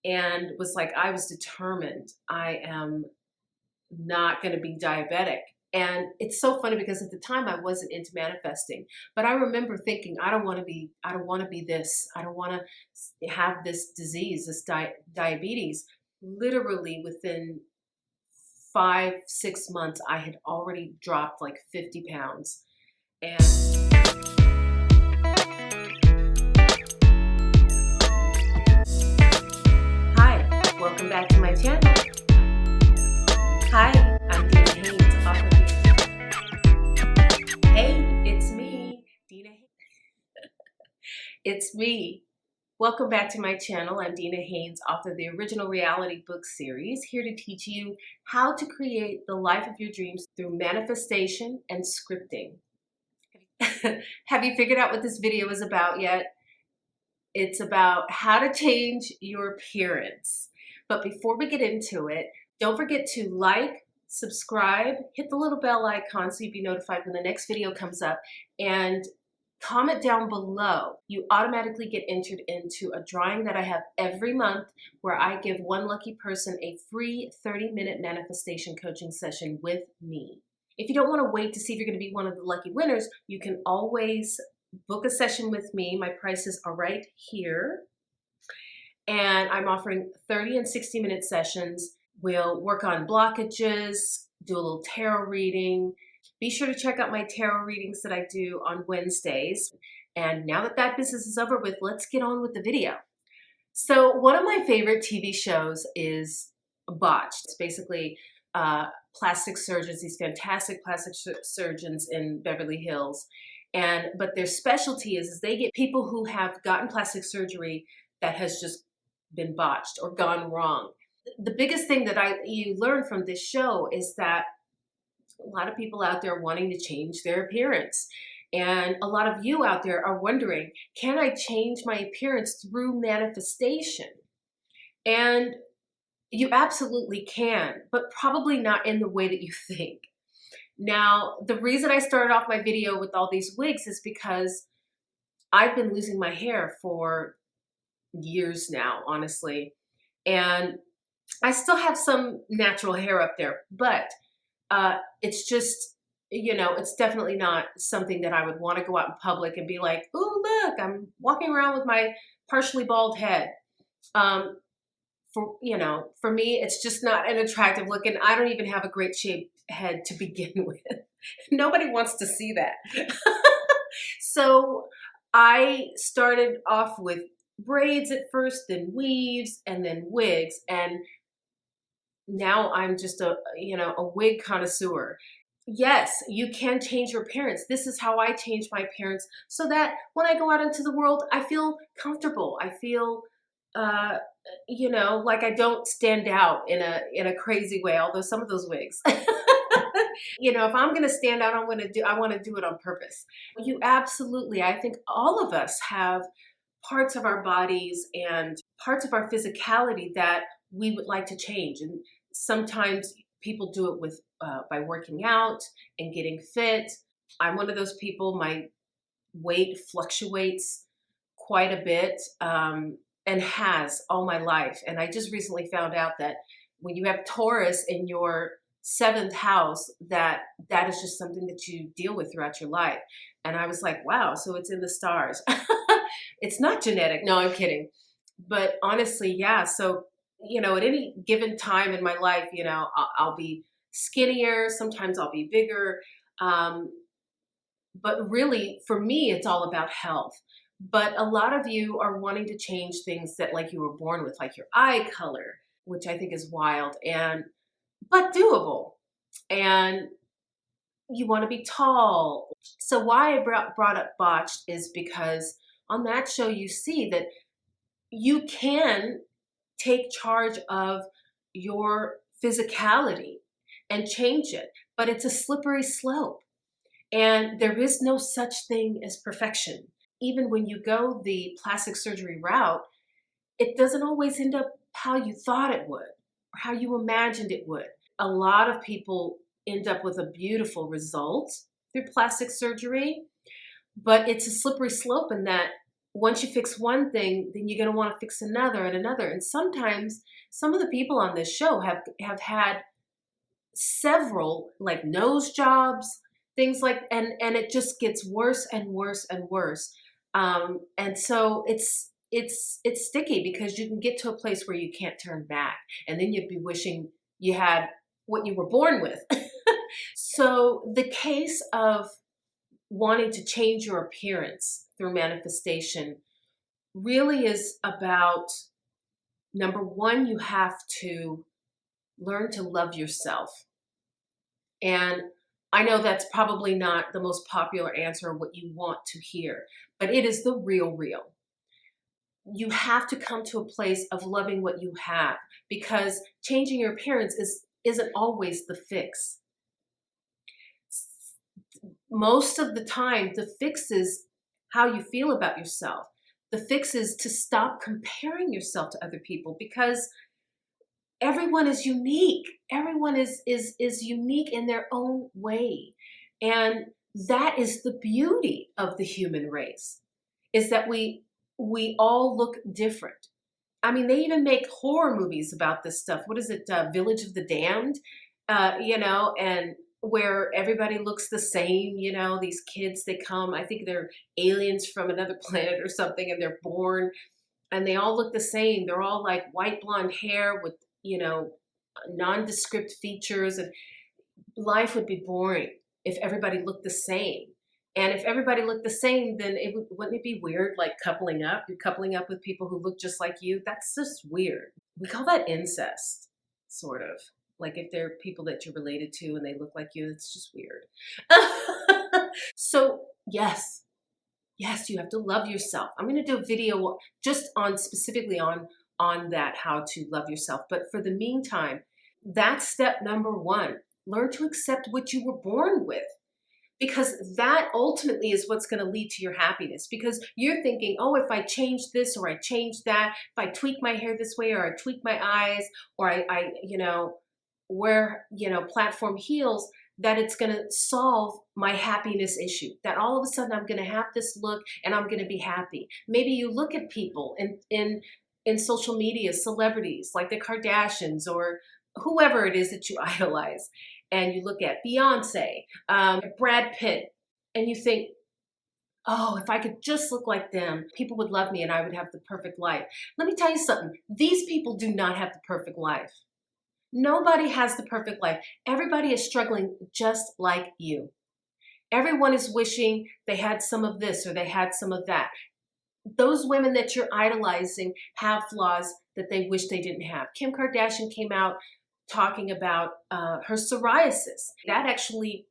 and was like, I was determined. I am not going to be diabetic. And it's so funny because at the time I wasn't into manifesting, but I remember thinking, I don't want to be this. I don't want to have this disease, this diabetes. Literally within 5-6 months, I had already dropped like 50 pounds. And hi, welcome back to my channel. Hi, I'm Dina Haynes, author of Hey, it's me, Dina Haynes. It's me. Welcome back to my channel. I'm Dina Haynes, author of the original reality book series, here to teach you how to create the life of your dreams through manifestation and scripting. Have you figured out what this video is about yet? It's about how to change your appearance. But before we get into it, don't forget to like, subscribe, hit the little bell icon so you'll be notified when the next video comes up, and comment down below. You automatically get entered into a drawing that I have every month where I give one lucky person a free 30-minute manifestation coaching session with me. If you don't want to wait to see if you're going to be one of the lucky winners, you can always book a session with me. My prices are right here. And I'm offering 30 and 60-minute sessions. We'll work on blockages, do a little tarot reading. Be sure to check out my tarot readings that I do on Wednesdays. And now that that business is over with, let's get on with the video. So one of my favorite TV shows is Botched. It's basically plastic surgeons, these fantastic plastic surgeons in Beverly Hills. But their specialty is they get people who have gotten plastic surgery that has just been botched or gone wrong. The biggest thing that you learn from this show is that a lot of people out there wanting to change their appearance. And a lot of you out there are wondering, can I change my appearance through manifestation? And you absolutely can, but probably not in the way that you think. Now, the reason I started off my video with all these wigs is because I've been losing my hair for years now, honestly. And I still have some natural hair up there, but it's just, it's definitely not something that I would want to go out in public and be like, oh, look, I'm walking around with my partially bald head. For me, it's just not an attractive look, and I don't even have a great shaped head to begin with. Nobody wants to see that. So I started off with braids at first, then weaves, and then wigs, and now I'm just a wig connoisseur. Yes, you can change your appearance. This is how I change my appearance so that when I go out into the world, I feel comfortable. I feel like I don't stand out in a crazy way, although some of those wigs. If I'm going to stand out, I want to do it on purpose. You absolutely, I think all of us have parts of our bodies and parts of our physicality that we would like to change. And sometimes people do it with by working out and getting fit. I'm one of those people. My weight fluctuates quite a bit and has all my life. And I just recently found out that when you have Taurus in your 7th house, that is just something that you deal with throughout your life. And I was like, wow, so it's in the stars. It's not genetic. No, I'm kidding. But honestly, yeah. So, at any given time in my life, I'll be skinnier. Sometimes I'll be bigger. But really, for me, it's all about health. But a lot of you are wanting to change things that like you were born with, like your eye color, which I think is wild but doable. And you want to be tall. So why I brought up Botched is because on that show, you see that you can take charge of your physicality and change it, but it's a slippery slope. And there is no such thing as perfection. Even when you go the plastic surgery route, it doesn't always end up how you thought it would or how you imagined it would. A lot of people end up with a beautiful result through plastic surgery, but it's a slippery slope in that once you fix one thing, then you're going to want to fix another and another. And sometimes some of the people on this show have had several like nose jobs, things like, and it just gets worse and worse and worse. And so it's sticky because you can get to a place where you can't turn back, and then you'd be wishing you had what you were born with. So the case of wanting to change your appearance through manifestation really is about, number one, you have to learn to love yourself. And I know that's probably not the most popular answer or what you want to hear, but it is the real. You have to come to a place of loving what you have, because changing your appearance isn't always the fix. Most of the time, the fix is how you feel about yourself. The fix is to stop comparing yourself to other people, because everyone is unique. Everyone is unique in their own way. And that is the beauty of the human race, is that we all look different. I mean, they even make horror movies about this stuff. What is it? Village of the Damned, and where everybody looks the same. These kids, they come, I think they're aliens from another planet or something, and they're born and they all look the same. They're all like white blonde hair with, nondescript features, and life would be boring if everybody looked the same. And if everybody looked the same, then wouldn't it be weird, like coupling up? You're coupling up with people who look just like you. That's just weird. We call that incest, sort of. Like if they're people that you're related to and they look like you, it's just weird. So yes, you have to love yourself. I'm going to do a video just specifically on that, how to love yourself. But for the meantime, that's step number one. Learn to accept what you were born with, because that ultimately is what's going to lead to your happiness. Because you're thinking, oh, if I change this or I change that, if I tweak my hair this way or I tweak my eyes, or I wear, platform heels, that it's going to solve my happiness issue, that all of a sudden I'm going to have this look and I'm going to be happy. Maybe you look at people in social media, celebrities like the Kardashians or whoever it is that you idolize, and you look at Beyonce, Brad Pitt, and you think, oh, if I could just look like them, people would love me and I would have the perfect life. Let me tell you something. These people do not have the perfect life. Nobody has the perfect life. Everybody is struggling just like you. Everyone is wishing they had some of this or they had some of that. Those women that you're idolizing have flaws that they wish they didn't have. Kim Kardashian came out talking about her psoriasis. That actually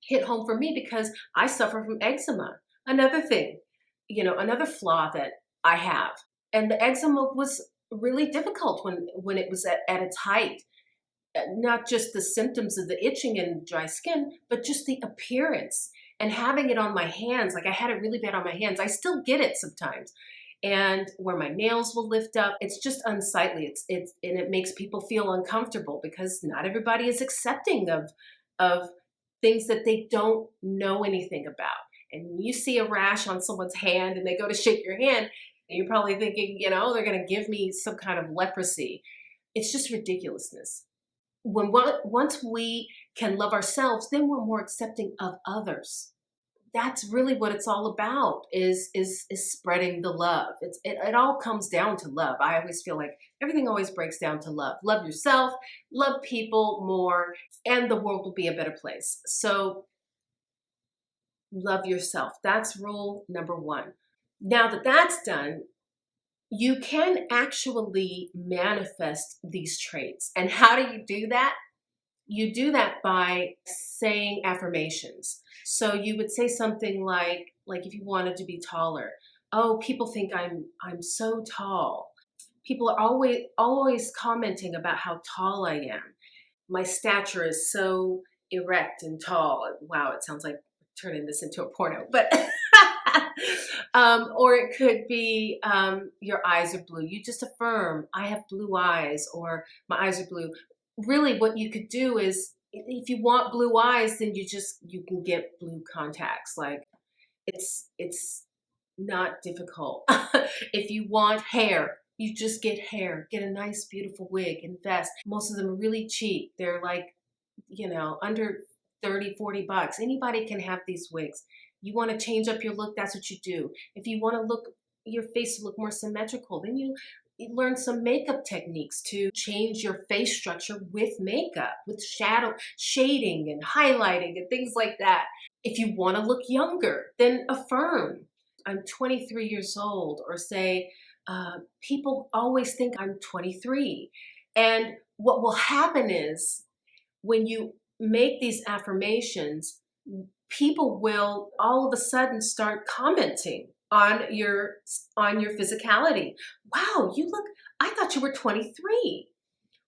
hit home for me because I suffer from eczema. Another thing, another flaw that I have. And the eczema was really difficult when it was at its height. Not just the symptoms of the itching and dry skin, but just the appearance and having it on my hands. Like I had it really bad on my hands. I still get it sometimes. And where my nails will lift up, it's just unsightly. And it makes people feel uncomfortable because not everybody is accepting of things that they don't know anything about. And you see a rash on someone's hand and they go to shake your hand, and you're probably thinking, they're going to give me some kind of leprosy. It's just ridiculousness. Once we can love ourselves, then we're more accepting of others. That's really what it's all about, is spreading the love. It all comes down to love. I always feel like everything always breaks down to love. Love yourself, love people more, and the world will be a better place. So love yourself. That's rule number one. Now that that's done, you can actually manifest these traits. And how do you do that? You do that by saying affirmations. So you would say something like if you wanted to be taller, oh, people think I'm so tall. People are always commenting about how tall I am. My stature is so erect and tall. Wow, it sounds like turning this into a porno, but or it could be your eyes are blue. You just affirm, I have blue eyes, or my eyes are blue. Really what you could do is, if you want blue eyes, then you can get blue contacts. Like it's not difficult. If you want hair, you just get hair. Get a nice, beautiful wig, invest. Most of them are really cheap. They're like, under 30, $40. Anybody can have these wigs. You want to change up your look, that's what you do. If you want to look your face to look more symmetrical, then you learn some makeup techniques to change your face structure with makeup, with shading and highlighting and things like that. If you want to look younger, then affirm. I'm 23 years old, or say, people always think I'm 23. And what will happen is when you make these affirmations, people will all of a sudden start commenting on your physicality. Wow, I thought you were 23.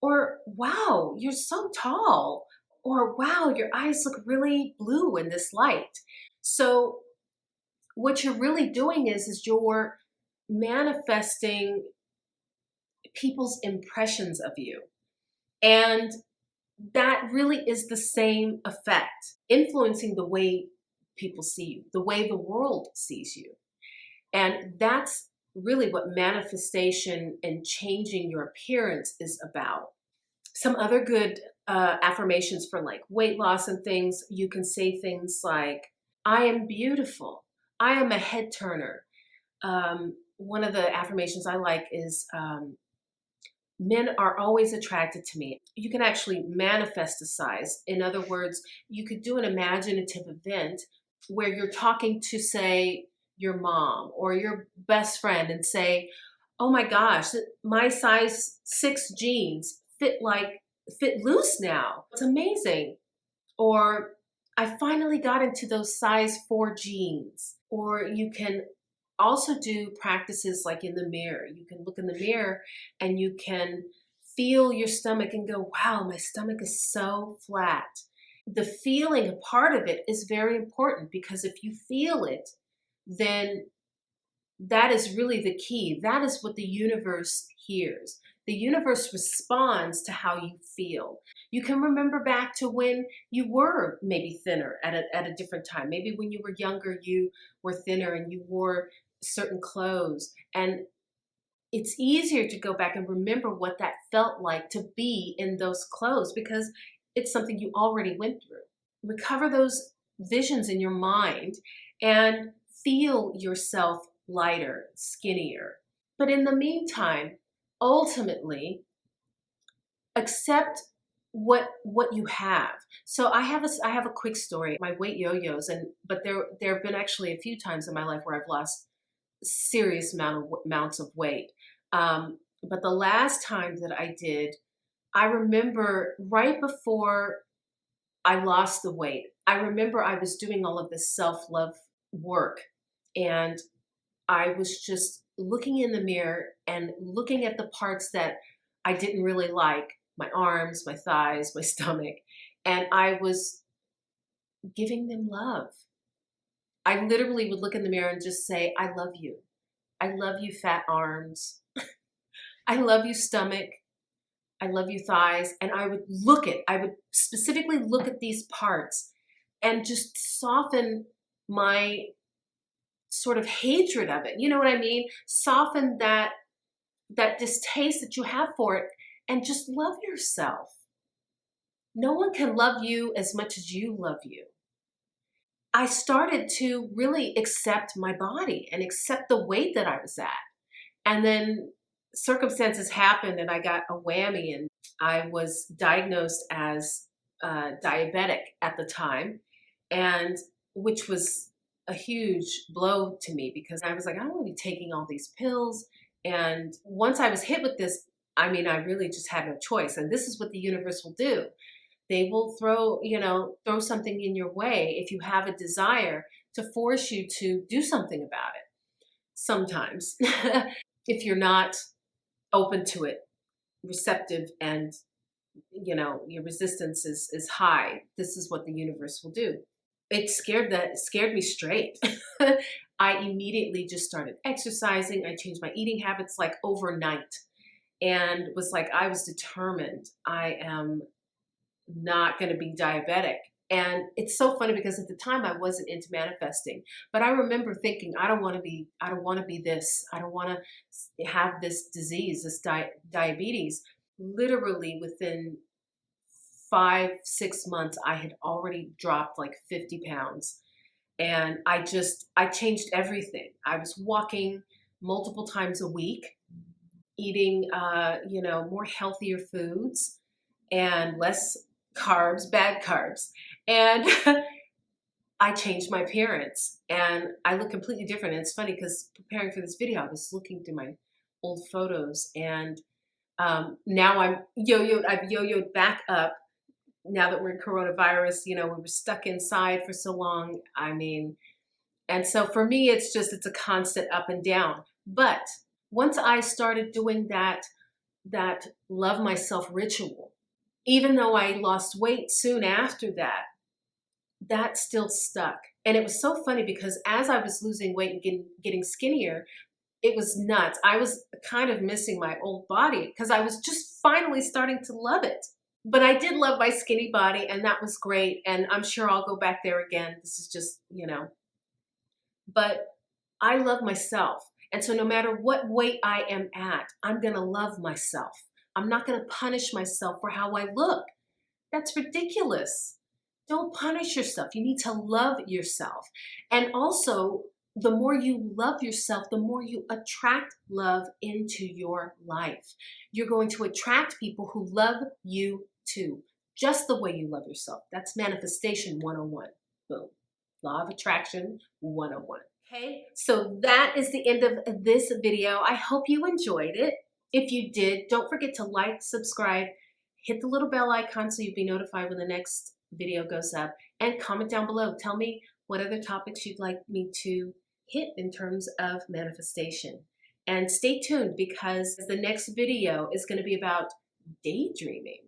Or wow, you're so tall. Or wow, your eyes look really blue in this light. So what you're really doing is you're manifesting people's impressions of you. And that really is the same effect, influencing the way people see you, the way the world sees you. And that's really what manifestation and changing your appearance is about. Some other good affirmations for like weight loss and things, you can say things like, I am beautiful. I am a head turner. One of the affirmations I like is, men are always attracted to me. You can actually manifest a size. In other words, you could do an imaginative event where you're talking to, say, your mom or your best friend and say, oh my gosh, my size 6 jeans fit loose now. It's amazing. Or I finally got into those size 4 jeans. Or you can also do practices like in the mirror. You can look in the mirror and you can feel your stomach and go, wow, my stomach is so flat. The feeling, a part of it, is very important, because if you feel it, then that is really the key. That is what the universe hears. The universe responds to how you feel. You can remember back to when you were maybe thinner at a different time. Maybe when you were younger, you were thinner and you wore certain clothes. And it's easier to go back and remember what that felt like to be in those clothes, because it's something you already went through. Recover those visions in your mind and feel yourself lighter, skinnier. But in the meantime, ultimately, accept what you have. So I have a quick story. My weight yo-yos, but there have been actually a few times in my life where I've lost serious amounts of weight. But the last time that I did, I remember right before I lost the weight, I remember I was doing all of this self-love work, and I was just looking in the mirror and looking at the parts that I didn't really like, my arms, my thighs, my stomach, and I was giving them love. I literally would look in the mirror and just say, I love you. I love you, fat arms. I love you, stomach. I love you, thighs. And I would specifically look at these parts and just soften my sort of hatred of it. You know what I mean? Soften that distaste that you have for it, and just love yourself. No one can love you as much as you love you. I started to really accept my body and accept the weight that I was at. And then circumstances happened and I got a whammy, and I was diagnosed as diabetic at the time, and which was a huge blow to me, because I was like, I don't want to be taking all these pills. And once I was hit with this, I mean, I really just had no choice. And this is what the universe will do. They will throw something in your way if you have a desire, to force you to do something about it. Sometimes, if you're not open to it, receptive, and your resistance is high, this is what the universe will do. It scared me straight. I immediately just started exercising. I changed my eating habits like overnight, and I was determined, I am not going to be diabetic. And it's so funny because at the time I wasn't into manifesting, but I remember thinking, I don't want to be this. I don't want to have this disease, this diabetes. Literally within 5, 6 months, I had already dropped like 50 pounds. And I changed everything. I was walking multiple times a week, eating, more healthier foods and less carbs, bad carbs. And I changed my appearance and I look completely different. And it's funny because preparing for this video, I was looking through my old photos and now I've yo-yoed back up now that we're in coronavirus. We were stuck inside for so long. I mean, and so for me, it's a constant up and down. But once I started doing that love myself ritual, even though I lost weight soon after that, that still stuck. And it was so funny because as I was losing weight and getting skinnier, it was nuts. I was kind of missing my old body because I was just finally starting to love it. But I did love my skinny body and that was great. And I'm sure I'll go back there again. This is just, but I love myself. And so no matter what weight I am at, I'm going to love myself. I'm not going to punish myself for how I look. That's ridiculous. Don't punish yourself. You need to love yourself. And also, the more you love yourself, the more you attract love into your life. You're going to attract people who love you too, just the way you love yourself. That's manifestation 101. Boom. Law of attraction 101. Okay, so that is the end of this video. I hope you enjoyed it. If you did, don't forget to like, subscribe, hit the little bell icon so you'll be notified when the next video goes up, and comment down below. Tell me what other topics you'd like me to hit in terms of manifestation. And stay tuned because the next video is going to be about daydreaming.